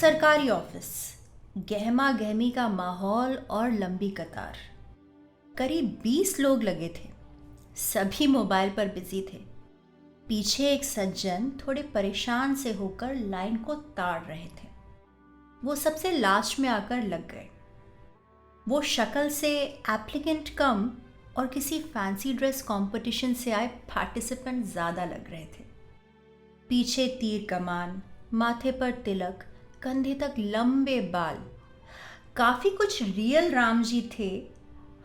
सरकारी ऑफिस, गहमा गहमी का माहौल और लंबी कतार। करीब 20 लोग लगे थे, सभी मोबाइल पर बिजी थे। पीछे एक सज्जन थोड़े परेशान से होकर लाइन को ताड़ रहे थे। वो सबसे लास्ट में आकर लग गए। वो शक्ल से एप्लीकेंट कम और किसी फैंसी ड्रेस कंपटीशन से आए पार्टिसिपेंट ज़्यादा लग रहे थे। पीछे तीर कमान, माथे पर तिलक, कंधे तक लंबे बाल, काफ़ी कुछ रियल राम जी थे।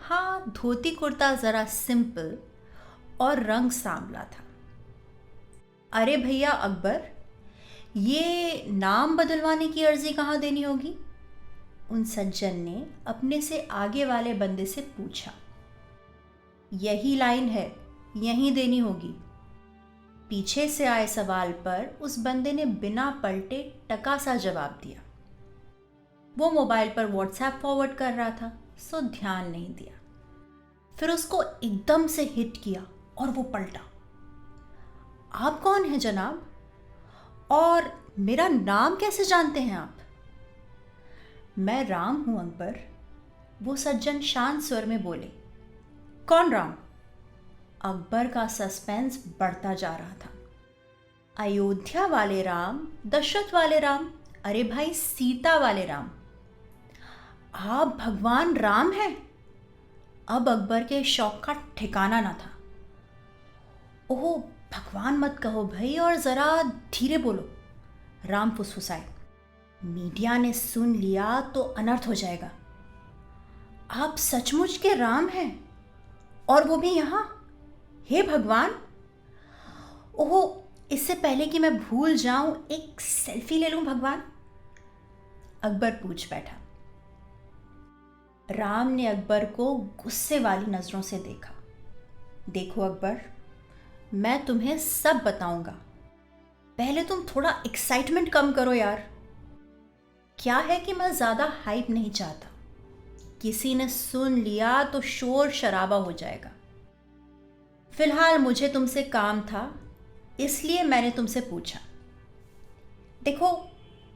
हाँ, धोती कुर्ता ज़रा सिंपल और रंग सांवला था। अरे भैया अकबर, ये नाम बदलवाने की अर्जी कहाँ देनी होगी? उन सज्जन ने अपने से आगे वाले बंदे से पूछा। यही लाइन है, यहीं देनी होगी। पीछे से आए सवाल पर उस बंदे ने बिना पलटे टका सा जवाब दिया। वो मोबाइल पर व्हाट्सएप फॉरवर्ड कर रहा था, सो ध्यान नहीं दिया। फिर उसको एकदम से हिट किया और वो पलटा। आप कौन हैं जनाब? और मेरा नाम कैसे जानते हैं आप? मैं राम हूं अकबर, वो सज्जन शांत स्वर में बोले। कौन राम? अकबर का सस्पेंस बढ़ता जा रहा था। अयोध्या वाले राम, दशरथ वाले राम, अरे भाई सीता वाले राम। आप भगवान राम हैं? अब अकबर के शौक का ठिकाना ना था। ओह, भगवान मत कहो भाई, और ज़रा धीरे बोलो, राम फुसफुसाए। मीडिया ने सुन लिया तो अनर्थ हो जाएगा। आप सचमुच के राम हैं, और वो भी यहाँ? हे भगवान! ओह, इससे पहले कि मैं भूल जाऊं, एक सेल्फी ले लूं भगवान। अकबर पूछ बैठा। राम ने अकबर को गुस्से वाली नज़रों से देखा। देखो अकबर, मैं तुम्हें सब बताऊंगा, पहले तुम थोड़ा एक्साइटमेंट कम करो यार। क्या है कि मैं ज़्यादा हाइप नहीं चाहता, किसी ने सुन लिया तो शोर शराबा हो जाएगा। फिलहाल मुझे तुमसे काम था, इसलिए मैंने तुमसे पूछा। देखो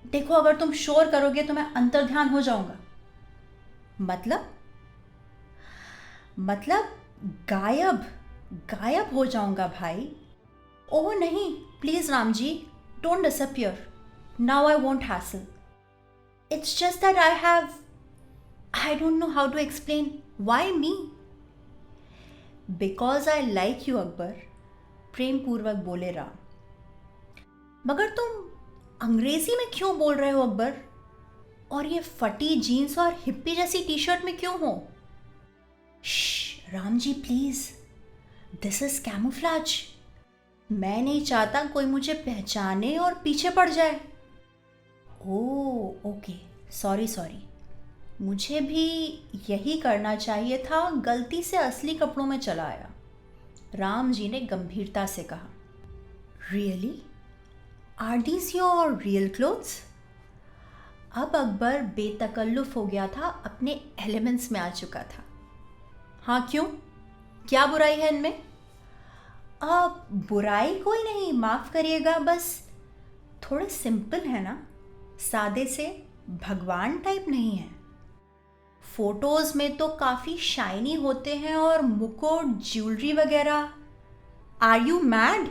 देखो, अगर तुम शोर करोगे तो मैं अंतर्ध्यान हो जाऊंगा। मतलब गायब गायब हो जाऊंगा भाई। ओह नहीं, please Ram ji, don't disappear. Now I won't hassle. It's just that I don't know how to explain. Why me? Because I like you Akbar, प्रेम पूर्वक बोले राम। मगर तुम अंग्रेजी में क्यों बोल रहे हो अकबर? और ये फटी जीन्स और हिप्पी जैसी टी शर्ट में क्यों हो? Ram ji please, this is camouflage. मैं नहीं चाहता कोई मुझे पहचाने और पीछे पड़ जाए। Oh okay, sorry. मुझे भी यही करना चाहिए था, गलती से असली कपड़ों में चला आया। राम जी ने गंभीरता से कहा। Really? Are these your real clothes? अब अकबर बेतकल्लुफ हो गया था, अपने एलिमेंट्स में आ चुका था। हाँ क्यों, क्या बुराई है इनमें? बुराई कोई नहीं, माफ़ करिएगा, बस थोड़े सिंपल है ना, सादे से, भगवान टाइप नहीं है। फोटोज़ में तो काफ़ी शाइनी होते हैं और मुकुट, ज्वेलरी वगैरह। Are you mad?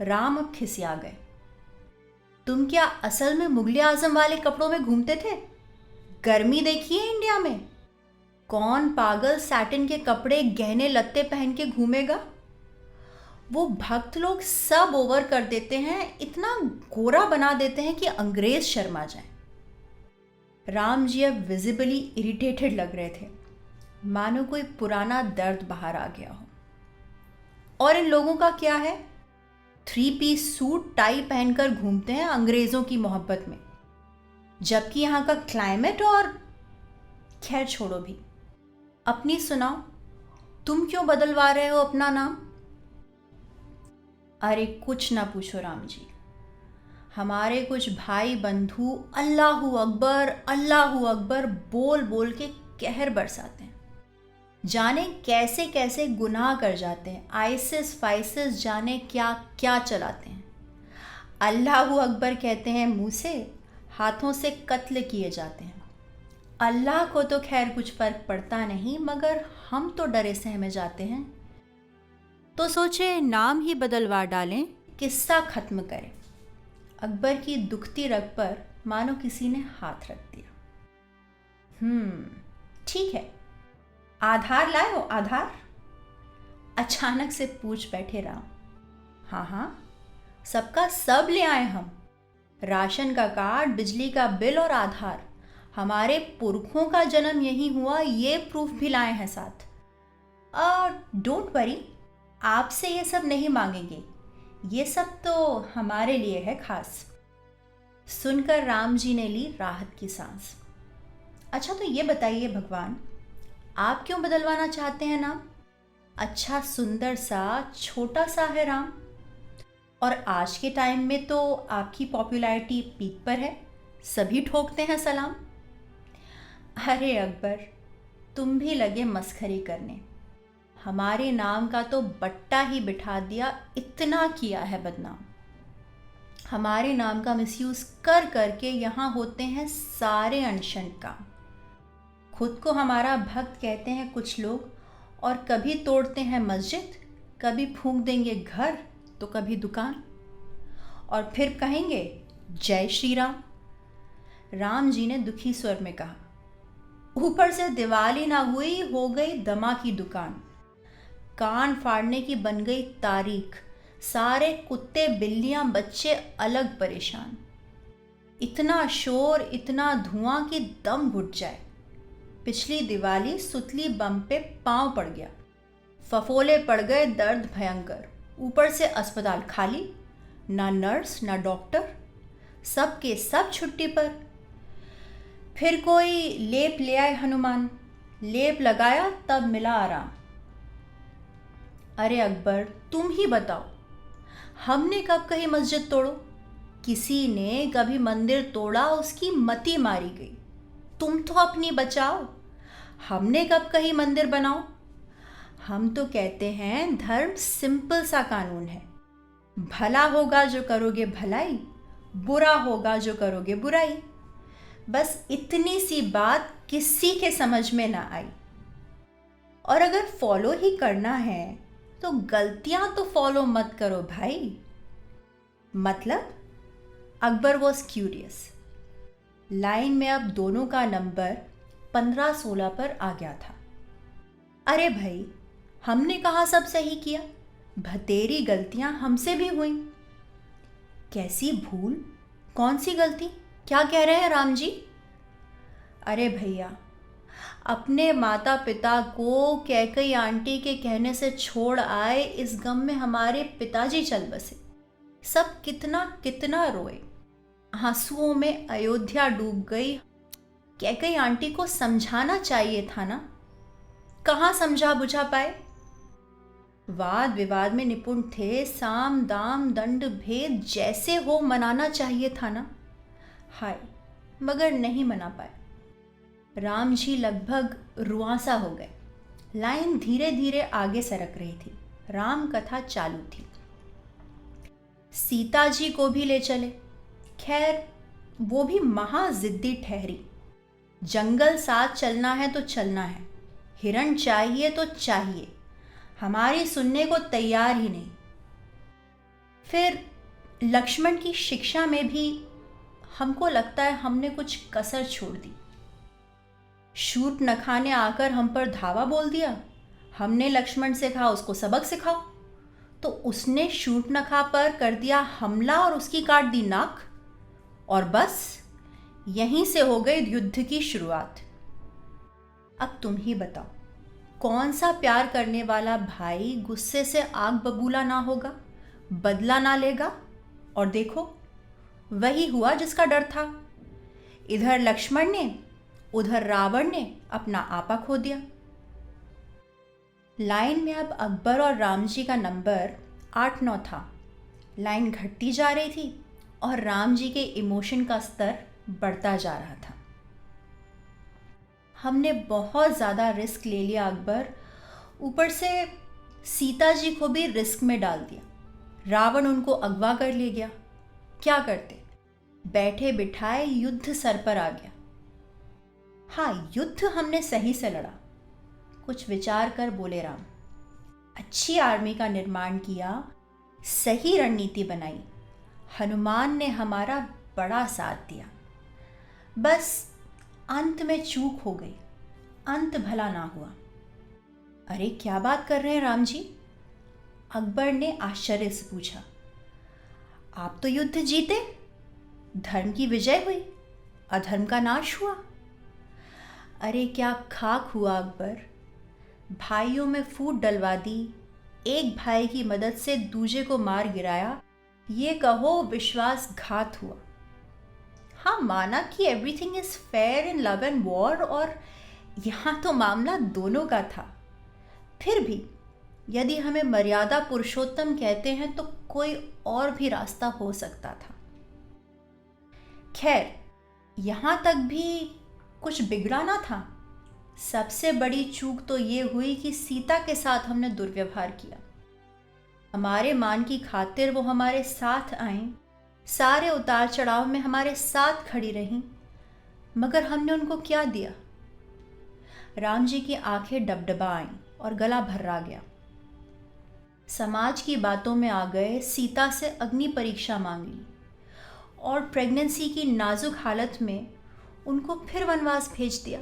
राम अब खिसिया गए। तुम क्या असल में मुगले आजम वाले कपड़ों में घूमते थे? गर्मी देखी है इंडिया में? कौन पागल सैटिन के कपड़े, गहने लत्ते पहन के घूमेगा? वो भक्त लोग सब ओवर कर देते हैं, इतना गोरा बना देते हैं कि अंग्रेज शर्मा जाए। राम जी अब विजिबली इरिटेटेड लग रहे थे, मानो कोई पुराना दर्द बाहर आ गया हो। और इन लोगों का क्या है? 3 पीस सूट टाई पहनकर घूमते हैं अंग्रेजों की मोहब्बत में, जबकि यहाँ का क्लाइमेट और। खैर छोड़ो भी, अपनी सुनाओ, तुम क्यों बदलवा रहे हो अपना नाम? अरे कुछ ना पूछो राम जी, हमारे कुछ भाई बंधु अल्लाहू अकबर बोल बोल के कहर बरसाते हैं। जाने कैसे कैसे गुनाह कर जाते हैं, आइसिस फाइसिस जाने क्या क्या चलाते हैं। अल्लाहू अकबर कहते हैं मुंह से, हाथों से कत्ल किए जाते हैं। अल्लाह को तो खैर कुछ फर्क पड़ता नहीं, मगर हम तो डरे सहमे जाते हैं। तो सोचे नाम ही बदलवा डालें, किस्सा खत्म करें। अकबर की दुखती रग पर मानो किसी ने हाथ रख दिया। ठीक है, आधार लाए हो? आधार? अचानक से पूछ बैठे राम। हाँ हाँ, सबका सब ले आए हम। राशन का कार्ड, बिजली का बिल और आधार। हमारे पुरखों का जन्म यहीं हुआ, ये प्रूफ भी लाए हैं साथ। डोंट वरी, आपसे ये सब नहीं मांगेंगे, ये सब तो हमारे लिए है खास। सुनकर राम जी ने ली राहत की सांस। अच्छा, तो ये बताइए भगवान, आप क्यों बदलवाना चाहते हैं नाम? अच्छा सुंदर सा छोटा सा है राम, और आज के टाइम में तो आपकी पॉपुलैरिटी पीक पर है, सभी ठोकते हैं सलाम। अरे अकबर, तुम भी लगे मस्खरी करने। हमारे नाम का तो बट्टा ही बिठा दिया, इतना किया है बदनाम। हमारे नाम का मिसयूज कर करके यहाँ होते हैं सारे अनशन काम। खुद को हमारा भक्त कहते हैं कुछ लोग, और कभी तोड़ते हैं मस्जिद, कभी फूंक देंगे घर, तो कभी दुकान, और फिर कहेंगे जय श्री राम। राम जी ने दुखी स्वर में कहा, ऊपर से दिवाली ना हुई, हो गई दमा की दुकान। कान फाड़ने की बन गई तारीख, सारे कुत्ते बिल्लियां बच्चे अलग परेशान। इतना शोर इतना धुआं कि दम घुट जाए। पिछली दिवाली सुतली बम पे पांव पड़ गया, फफोले पड़ गए, दर्द भयंकर, ऊपर से अस्पताल खाली, ना नर्स ना डॉक्टर, सब के सब छुट्टी पर। फिर कोई लेप ले आए हनुमान, लेप लगाया तब मिला आराम। अरे अकबर, तुम ही बताओ, हमने कब कही मस्जिद तोड़ो? किसी ने कभी मंदिर तोड़ा, उसकी मती मारी गई। तुम तो अपनी बचाओ, हमने कब कही मंदिर बनाओ? हम तो कहते हैं धर्म सिंपल सा कानून है, भला होगा जो करोगे भलाई, बुरा होगा जो करोगे बुराई। बस इतनी सी बात किसी के समझ में ना आई। और अगर फॉलो ही करना है तो गलतियां तो फॉलो मत करो भाई। मतलब? Akbar was curious. लाइन में अब दोनों का नंबर 15-16 पर आ गया था। अरे भाई, हमने कहा सब सही किया, भतेरी गलतियां हमसे भी हुई। कैसी भूल? कौन सी गलती? क्या कह रहे हैं राम जी? अरे भैया, अपने माता पिता को कैकई आंटी के कहने से छोड़ आए, इस गम में हमारे पिताजी चल बसे। सब कितना कितना रोए, आंसुओं में अयोध्या डूब गई। कैकई आंटी को समझाना चाहिए था ना, कहाँ समझा बुझा पाए। वाद विवाद में निपुण थे, साम दाम दंड भेद जैसे हो मनाना चाहिए था ना। हाय, मगर नहीं मना पाए। राम जी लगभग रुआंसा हो गए। लाइन धीरे धीरे आगे सरक रही थी, राम कथा चालू थी। सीता जी को भी ले चले। खैर, वो भी महा जिद्दी ठहरी। जंगल साथ चलना है तो चलना है, हिरण चाहिए तो चाहिए, हमारी सुनने को तैयार ही नहीं। फिर लक्ष्मण की शिक्षा में भी हमको लगता है हमने कुछ कसर छोड़ दी। शूट नखा ने आकर हम पर धावा बोल दिया। हमने लक्ष्मण से कहा उसको सबक सिखाओ, तो उसने शूट नखा पर कर दिया हमला और उसकी काट दी नाक। और बस यहीं से हो गई युद्ध की शुरुआत। अब तुम ही बताओ, कौन सा प्यार करने वाला भाई गुस्से से आग बबूला ना होगा, बदला ना लेगा? और देखो, वही हुआ जिसका डर था। इधर लक्ष्मण ने, उधर रावण ने अपना आपा खो दिया। लाइन में अब अकबर और राम जी का नंबर 8-9 था। लाइन घटती जा रही थी और राम जी के इमोशन का स्तर बढ़ता जा रहा था। हमने बहुत ज़्यादा रिस्क ले लिया अकबर, ऊपर से सीता जी को भी रिस्क में डाल दिया। रावण उनको अगवा कर ले गया। क्या करते? बैठे बिठाए युद्ध सर पर आ गया। हाँ, युद्ध हमने सही से लड़ा, कुछ विचार कर बोले राम। अच्छी आर्मी का निर्माण किया, सही रणनीति बनाई, हनुमान ने हमारा बड़ा साथ दिया। बस अंत में चूक हो गई, अंत भला ना हुआ। अरे क्या बात कर रहे हैं राम जी? अकबर ने आश्चर्य से पूछा। आप तो युद्ध जीते, धर्म की विजय हुई, अधर्म का नाश हुआ। अरे क्या खाक हुआ अकबर, भाइयों में फूट डलवा दी, एक भाई की मदद से दूजे को मार गिराया, ये कहो विश्वासघात हुआ। हाँ, माना कि everything is fair in love and war, और यहाँ तो मामला दोनों का था। फिर भी यदि हमें मर्यादा पुरुषोत्तम कहते हैं तो कोई और भी रास्ता हो सकता था। खैर, यहाँ तक भी कुछ बिगड़ा ना था। सबसे बड़ी चूक तो ये हुई कि सीता के साथ हमने दुर्व्यवहार किया। हमारे मान की खातिर वो हमारे साथ आईं, सारे उतार चढ़ाव में हमारे साथ खड़ी रहीं, मगर हमने उनको क्या दिया? राम जी की आंखें डबडबा आईं और गला भर्रा गया। समाज की बातों में आ गए, सीता से अग्नि परीक्षा मांग ली और प्रेगनेंसी की नाजुक हालत में उनको फिर वनवास भेज दिया।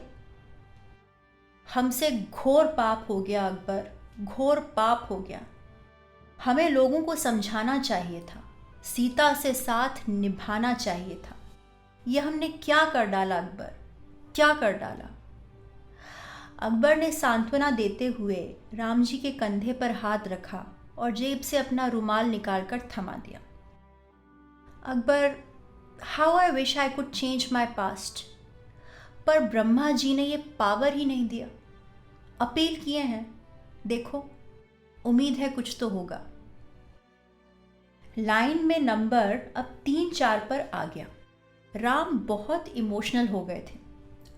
हमसे घोर पाप हो गया अकबर, घोर पाप हो गया। हमें लोगों को समझाना चाहिए था, सीता से साथ निभाना चाहिए था। यह हमने क्या कर डाला अकबर, क्या कर डाला? अकबर ने सांत्वना देते हुए राम जी के कंधे पर हाथ रखा और जेब से अपना रुमाल निकालकर थमा दिया। Akbar, how I wish I could change my past, पर ब्रह्मा जी ने ये पावर ही नहीं दिया। अपील किए हैं, देखो उम्मीद है कुछ तो होगा। लाइन में नंबर अब 3-4 पर आ गया। राम बहुत इमोशनल हो गए थे।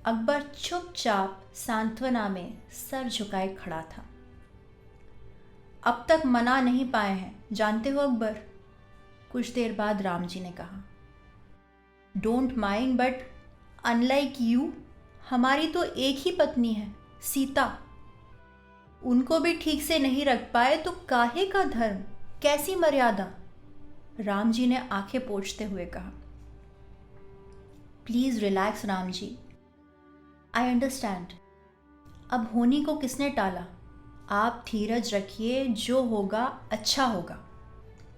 अकबर चुपचाप सांत्वना में सर झुकाए खड़ा था। अब तक मना नहीं पाए हैं, जानते हो अकबर? कुछ देर बाद राम जी ने कहा, don't mind, but unlike you, हमारी तो एक ही पत्नी है, सीता। उनको भी ठीक से नहीं रख पाए तो काहे का धर्म, कैसी मर्यादा? राम जी ने आंखें पोंछते हुए कहा। Please relax Ram ji, I understand. अब होनी को किसने टाला? आप धीरज रखिए, जो होगा अच्छा होगा,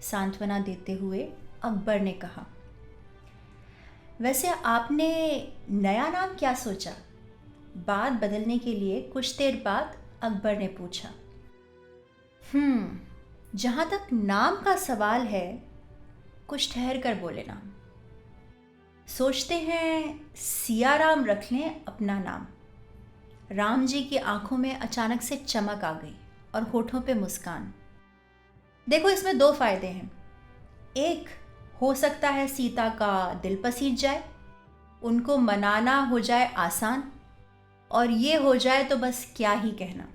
सांत्वना देते हुए अकबर ने कहा। वैसे आपने नया नाम क्या सोचा? बात बदलने के लिए कुछ देर बाद अकबर ने पूछा। जहाँ तक नाम का सवाल है, कुछ ठहर कर बोले नाम। सोचते हैं सियाराम रख लें अपना नाम। राम जी की आंखों में अचानक से चमक आ गई और होठों पे मुस्कान। देखो, इसमें 2 फायदे हैं। एक, हो सकता है सीता का दिल पसीज जाए, उनको मनाना हो जाए आसान, और ये हो जाए तो बस क्या ही कहना।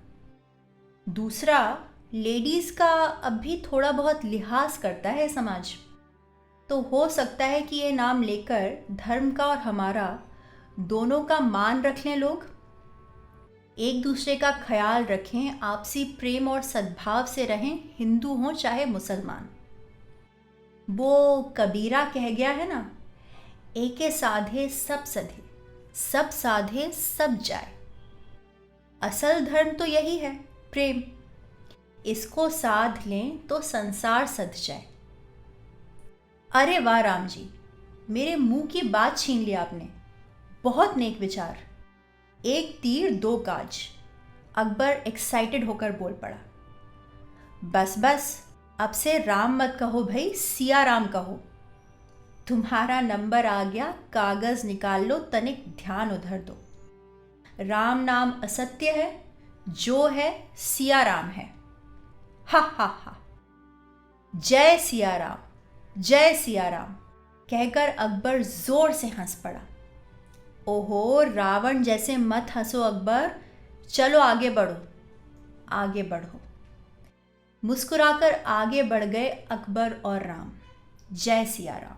दूसरा, लेडीज का अब भी थोड़ा बहुत लिहाज करता है समाज, तो हो सकता है कि ये नाम लेकर धर्म का और हमारा दोनों का मान रख लें लोग। एक दूसरे का ख्याल रखें, आपसी प्रेम और सद्भाव से रहें, हिंदू हों चाहे मुसलमान। वो कबीरा कह गया है ना, एके साधे सब सधे, सब साधे सब जाए। असल धर्म तो यही है, प्रेम। इसको साध लें तो संसार सध जाए। अरे वाह राम जी, मेरे मुंह की बात छीन लिया आपने। बहुत नेक विचार, एक तीर 2 काज। अकबर एक्साइटेड होकर बोल पड़ा। बस बस, अब से राम मत कहो भाई, सिया राम कहो। तुम्हारा नंबर आ गया, कागज निकाल लो, तनिक ध्यान उधर दो। राम नाम असत्य है, जो है सिया राम है। हा हा हा। जय सिया राम, जय सिया राम, कहकर अकबर जोर से हंस पड़ा। ओहो, रावण जैसे मत हंसो अकबर, चलो आगे बढ़ो, आगे बढ़ो। मुस्कुराकर आगे बढ़ गए अकबर और राम। जय सिया राम।